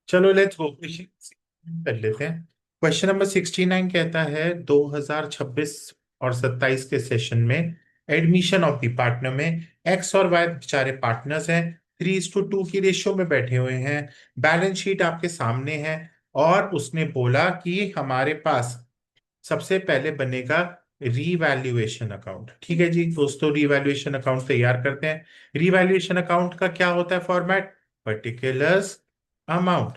चलो let's go question कर लेते हैं। क्वेश्चन नंबर 69 कहता है 2026 और 27 के सेशन में एडमिशन ऑफ द पार्टनर में एक्स और वाई बेचारे पार्टनर्स हैं, 3:2 की रेशियो में बैठे हुए हैं। बैलेंस शीट आपके सामने है और उसने बोला कि हमारे पास सबसे पहले बनेगा रीवैल्यूएशन अकाउंट। ठीक है जी दोस्तों, रीवैल्यूएशन अकाउंट तैयार करते हैं। रीवैल्यूएशन अकाउंट का क्या होता है format? Particulars amount,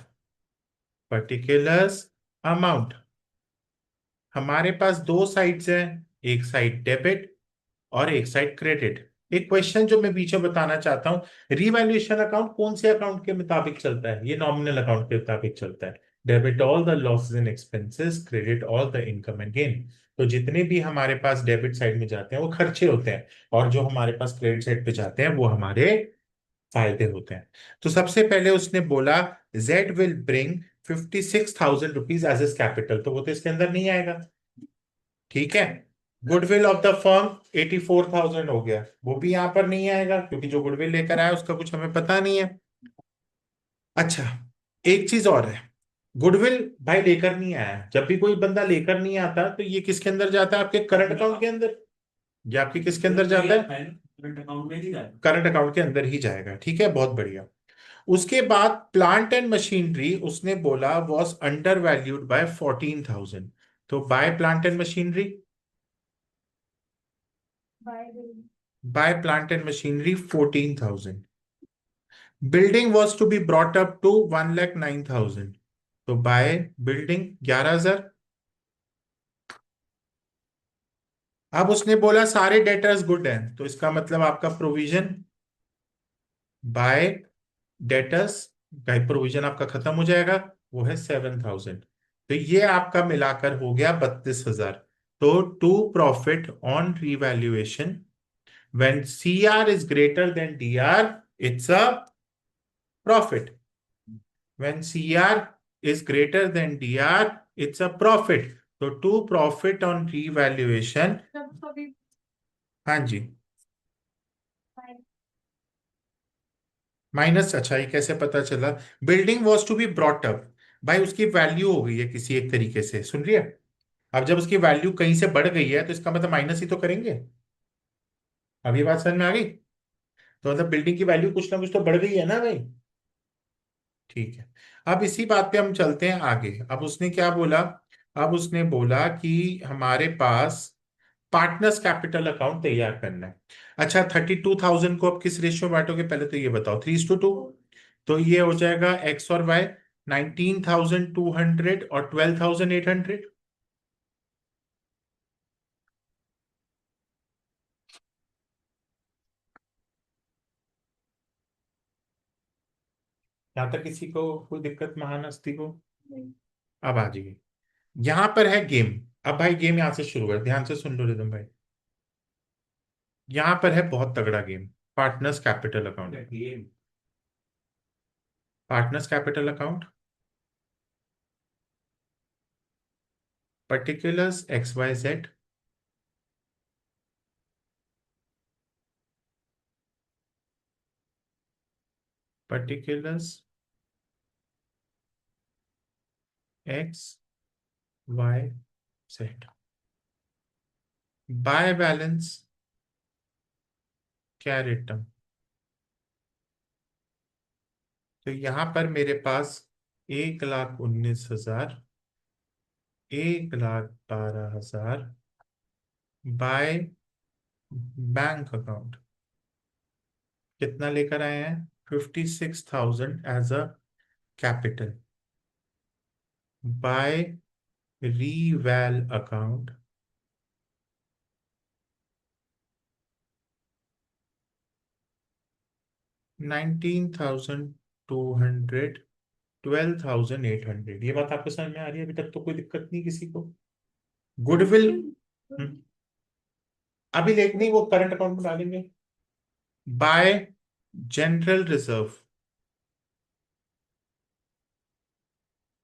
particulars amount. हमारे पास दो साइड्स हैं, एक साइड डेबिट और एक साइड क्रेडिट। एक क्वेश्चन जो मैं पीछे बताना चाहता हूं, रिवैल्यूएशन अकाउंट कौन से अकाउंट के मुताबिक चलता है? ये नॉमिनल अकाउंट के मुताबिक चलता है। Debit all the losses and expenses, credit all the income and gain. तो जितने भी हमारे पास डेबिट साइड में जाते हैं वो खर्चे होते हैं, और जो हमारे पास क्रेडिट साइड पे जाते हैं वो हमारे फायदे होते हैं। तो सबसे पहले उसने बोला Z will bring 56,000 rupees as his capital, तो वो तो इसके अंदर नहीं आएगा। ठीक है। गुडविल ऑफ द फर्म 84,000 हो गया, वो भी यहां पर नहीं आएगा क्योंकि जो गुडविल लेकर आया उसका कुछ हमें पता नहीं है। अच्छा, एक चीज और है, गुडविल भाई लेकर नहीं आया। जब भी कोई बंदा लेकर नहीं आता तो ये किसके अंदर जाता है? आपके करंट अकाउंट के अंदर। ये आपके किसके अंदर जाता है? करंट अकाउंट में ही जाएगा। करंट अकाउंट के अंदर ही जाएगा। ठीक है, बहुत बढ़िया। उसके बाद प्लांट एंड मशीनरी उसने बोला वॉज अंडर वैल्यूड बाय 14,000। तो by plant and machinery, by plant and machinery 14,000। Building was to be brought up to 1,09,000। तो बाय बिल्डिंग 11,000। अब उसने बोला सारे डेटर्स गुड हैं, तो इसका मतलब आपका प्रोविजन बाय डेटर्स का प्रोविजन आपका खत्म हो जाएगा, वो है 7,000। तो ये आपका मिलाकर हो गया 32,000। तो to profit on revaluation when CR is greater than DR, it's a profit. When CR is greater than DR, it's a profit. तो टू प्रॉफिट ऑन रीवैल्यूएशन। हाँ जी, माइनस। अच्छा, ये कैसे पता चला? Building was to be brought up, भाई उसकी वैल्यू हो गई है किसी एक तरीके से, सुन रही है? अब जब उसकी वैल्यू कहीं से बढ़ गई है तो इसका मतलब माइनस ही तो करेंगे। अभी बात समझ में आ गई? तो मतलब बिल्डिंग की वैल्यू कुछ ना कुछ तो बढ़ गई है ना भाई। ठीक है। अब इसी बात पे हम चलते हैं आगे। अब उसने क्या बोला? अब उसने बोला कि हमारे पास पार्टनर्स कैपिटल अकाउंट तैयार करना है। अच्छा, 32,000 को अब किस रेशियो में बांटोगे पहले तो ये बताओ? 3:2। तो ये हो जाएगा एक्स और वाई, 19,200 और 12,800। यहां तक किसी को कोई दिक्कत महानस्ती को? अब आ जाइए, यहां पर है गेम। अब भाई गेम यहां से शुरू है, ध्यान से सुन लो रिदम भाई। यहां पर है बहुत तगड़ा game, partners capital account. Partners capital account, particulars X Y Z, particulars X Y Z, by balance carried term. तो यहां पर मेरे पास 1,19,000, 1,12,000 बाय बैंक अकाउंट। कितना लेकर आए हैं? 56,000 as a capital by reval account. 19,200, 12,800। ये बात आपको समझ में आ रही है? अभी तक तो कोई दिक्कत नहीं किसी को? गुडविल अभी लेट नहीं, वो करंट अकाउंट में डालेंगे। बाय जनरल रिजर्व,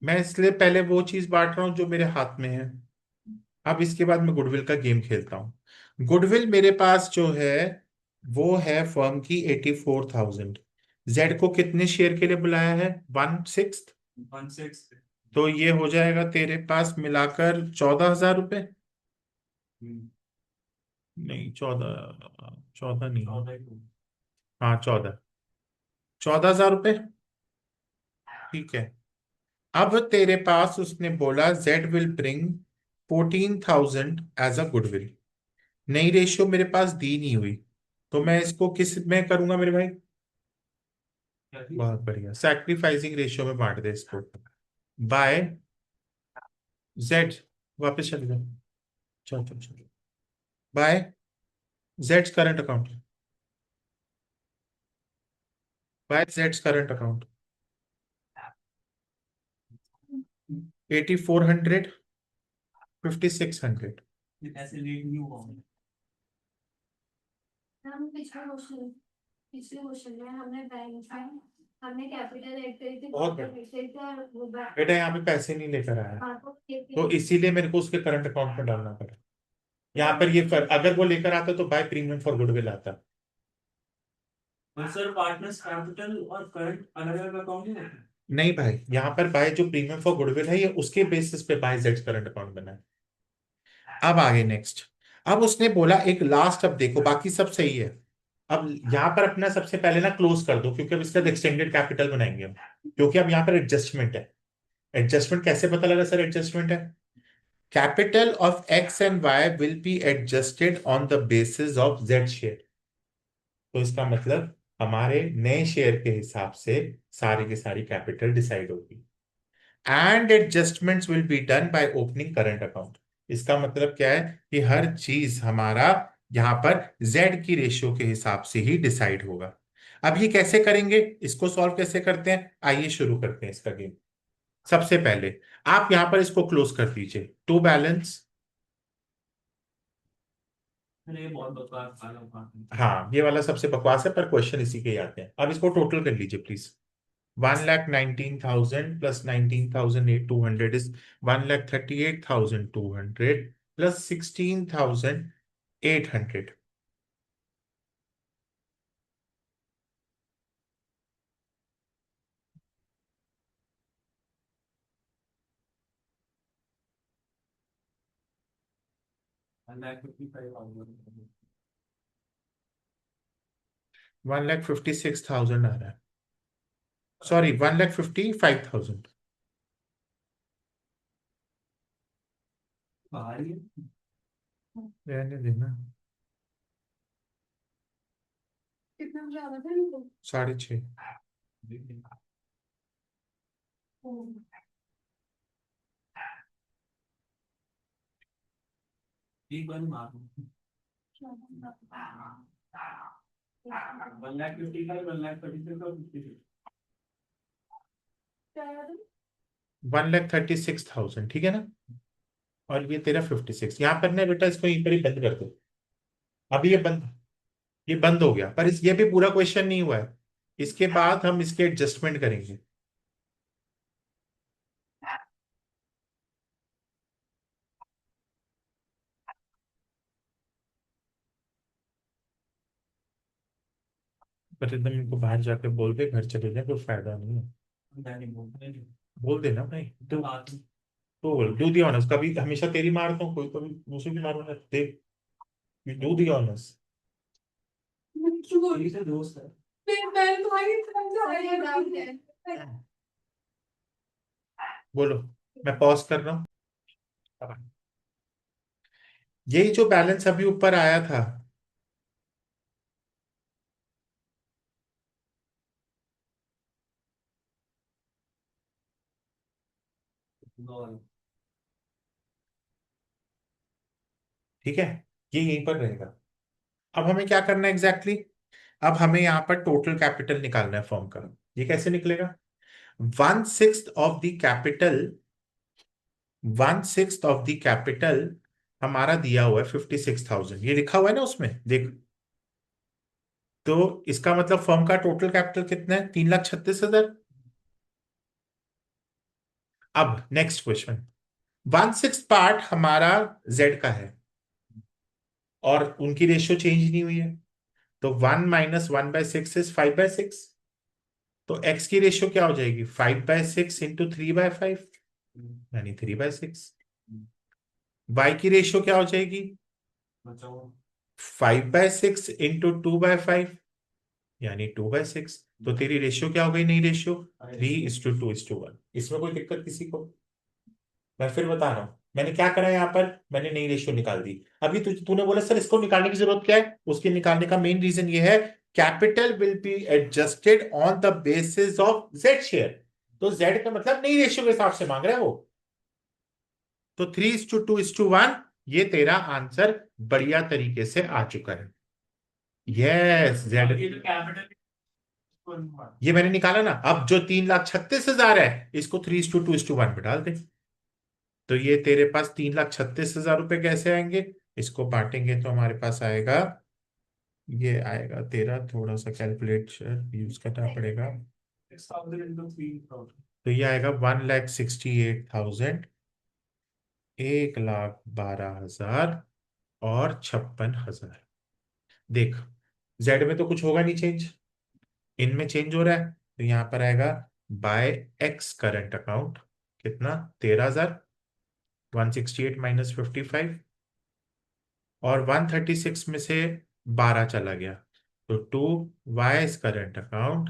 मैं इसलिए पहले वो चीज बांट रहा हूं जो मेरे हाथ में है। अब इसके बाद मैं गुडविल का गेम खेलता हूं। गुडविल मेरे पास जो है वो है फर्म की 84,000। जेड को कितने शेयर के लिए बुलाया है? 1/6। 1/6। तो ये हो जाएगा तेरे पास मिलाकर 14,000 रुपये। नहीं, 14, 14 नहीं है। 14 हाँ, 14,000 रुपये। ठीक है। अब तेरे पास उसने बोला Z will bring 14,000 as a goodwill. नई रेशियो मेरे पास दी नहीं हुई, तो मैं इसको किस में करूंगा मेरे भाई? क्या थी? बहुत बढ़िया, सैक्रिफाइसिंग रेशियो में बांट दे इसको। By Z. वापस चले जाओ। चलो चलो चलो। बाय जेड्स करंट अकाउंट। बाय जेड्स करंट अकाउंट। 8,400, 5,600। ये ऐसे लेट नहीं हुआ हूँ। हम पिछले क्वेश्चन में हमने बैंक में हमने कैपिटल ऐड करी थी, बहुत तो बढ़िया। फिर से वो बेटा यहाँ पे पैसे नहीं लेकर आया, हाँ, तो तो इसीलिए मेरे को उसके करंट अकाउंट में डालना पड़ा। यहाँ पर ये अगर वो लेकर आता तो बाय प्रीमियम फॉर गुडविल आता। और सर पार्टनर्स कैपिटल और करंट अलग अलग अकाउंट नहीं होते? नहीं भाई, यहाँ पर बाय जो प्रीमियम फॉर गुडविल है ये उसके बेसिस पे बाय जेड करंट अकाउंट बना है। अब आगे नेक्स्ट। अब उसने बोला एक लास्ट, अब देखो बाकी सब सही है। अब यहाँ पर अपना सबसे पहले ना क्लोज कर दो, क्योंकि अब इसका एक्सटेंडेड कैपिटल बनाएंगे हम। क्योंकि अब यहाँ पर एडजस्टमेंट है। एडजस्टमेंट कैसे पता लगा सर एडजस्टमेंट है? Capital of X and Y will be adjusted on the basis of Z share. तो इसका मतलब हमारे नए शेयर के हिसाब से सारी की सारी कैपिटल डिसाइड होगी। And adjustments will be done by opening current account. इसका मतलब क्या है कि हर चीज हमारा यहां पर जेड की रेशियो के हिसाब से ही डिसाइड होगा। अब ये कैसे करेंगे, इसको सॉल्व कैसे करते हैं, आइए शुरू करते हैं इसका गेम। सबसे पहले आप यहां पर इसको क्लोज कर दीजिए, टू बैलेंस। अरे ये बहुत बकवास वाला बात है। हाँ, ये वाला सबसे बकवास है, पर क्वेश्चन इसी के ही आते हैं। अब इसको टोटल कर लीजिए प्लीज। 1,19,000 plus 19,200 is 1,38,200 plus 16,800। 1,55,000। 1,56,000 आ रहा है। सॉरी, 1,55,000। बाहर ही है। रहने देना। कितना ज्यादा था इनको? 6.5। एक बार मारो। 1,55,000, 1,36,000 और 56। 1,36,000 ठीक है ना? और ये तेरा 56, यहाँ पर ना बेटा इसको यहीं पर ही बंद कर दो। अभी ये बंद हो गया, पर ये भी पूरा क्वेश्चन नहीं हुआ है। इसके बाद हम इसके एडजस्टमेंट करेंगे। पर एकदम इनको बाहर जाके बोल दे, घर चले जाए, कोई फायदा नहीं है। मैं नहीं बोलता नहीं। बोल देना भाई। तो बात है। तो डू दी ऑनर्स, कभी हमेशा तेरी मारता हूँ, कोई कभी मुझे भी मारूंगा, देख। Do the honours. यही से दोस्त है। मैं तुम्हारी तरफ से ये डाल दिया। बोलो। मैं पॉज कर रहा हूँ। यही जो बैलेंस अभी ऊपर आया था, गौर। ठीक है, ये यहीं पर रहेगा। अब हमें क्या करना है एग्जैक्टली अब हमें यहाँ पर टोटल कैपिटल निकालना है फर्म का। ये कैसे निकलेगा? 1/6 of the capital, 1/6 of the capital हमारा दिया हुआ है 56,000, ये लिखा हुआ है ना उसमें, देख। तो इसका मतलब फर्म का टोटल कैपिटल कितना है? 3,36,000। अब नेक्स्ट क्वेश्चन। 1/6 पार्ट हमारा जेड का है, और उनकी रेशियो चेंज नहीं हुई है। तो 1 - 1/6 इज 5/6। तो x की रेशियो क्या हो जाएगी, 5/6 इंटू 3/5, यानी 3/6। y की रेशियो क्या हो जाएगी, बचाओ 5/6 इंटू 2/5, यानी 2/6। तो तेरी रेशियो क्या हो गई, नई रेशियो 3:2:1। इसमें कोई दिक्कत किसी को? मैं फिर बता रहा हूं, मैंने क्या करा यहाँ पर, मैंने नई रेशियो निकाल दी। अभी तूने बोला सर इसको निकालने की जरूरत क्या है, उसके निकालने का मेन रीजन ये है, capital will be adjusted on the basis of Z share. तो जेड का मतलब नई रेशियो के हिसाब से मांग रहा है वो। तो 3:2:1, ये तेरा आंसर बढ़िया तरीके से आ चुका है। यस जेड, ये तो कैपिटल ये मैंने निकाला ना। अब जो 3,36,000 है, इसको 3:2:1 पे डाल दे। तो ये तेरे पास 3,36,000 रुपए कैसे आएंगे, इसको बांटेंगे तो हमारे पास आएगा, ये आएगा तेरा, थोड़ा सा कैलकुलेटर यूज करना पड़ेगा। 6,000 into 3,000 तो ये आएगा 1,68,000, 1,12,000 और 56,000। देख, जेड में तो कुछ होगा नहीं चेंज, इनमें चेंज हो रहा है, तो यहां पर आएगा बाय एक्स करंट अकाउंट, कितना, 13,000, 168 माइनस 55, और 136 में से 12 चला गया, तो टू वाई करंट अकाउंट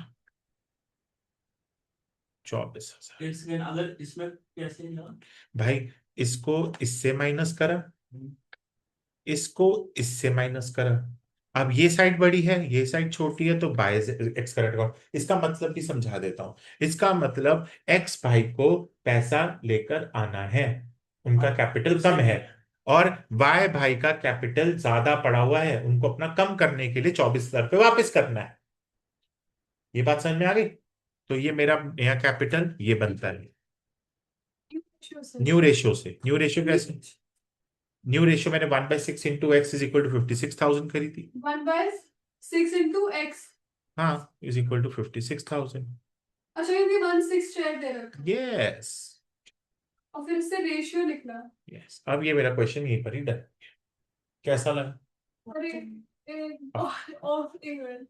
24,000। एक सेकंड, अगर इसमें कैसे ना भाई, इसको इससे माइनस करा, इसको इससे माइनस करा। अब ये साइड बड़ी है, ये साइड छोटी है, तो बाय एक्स करंट अकाउंट। इसका मतलब भी समझा देता हूं। इसका मतलब एक्स भाई को पैसा लेकर आना है, उनका कैपिटल कम है, और वाई भाई का कैपिटल ज्यादा पड़ा हुआ है, उनको अपना कम करने के लिए 24,000 पे वापस करना है। ये बात समझ में आ गई? तो ये मेरा यहाँ कैपिटल ये बनता है न्यू रेशियो से। न्यू रेशियो कैसे, न्यू रेशियो मैंने 1/6 into X is equal to 56,000 करी थी। 1/6 into x। हाँ, इज इक्वल टू 56,000। अच्छा, क्योंकि 1/6 शेयर दे रखा है। यस, और फिर इससे रेशियो लिखना। यस। अब ये मेरा क्वेश्चन यहीं पर ही डन। कैसा लगा? अरे एक मिनट।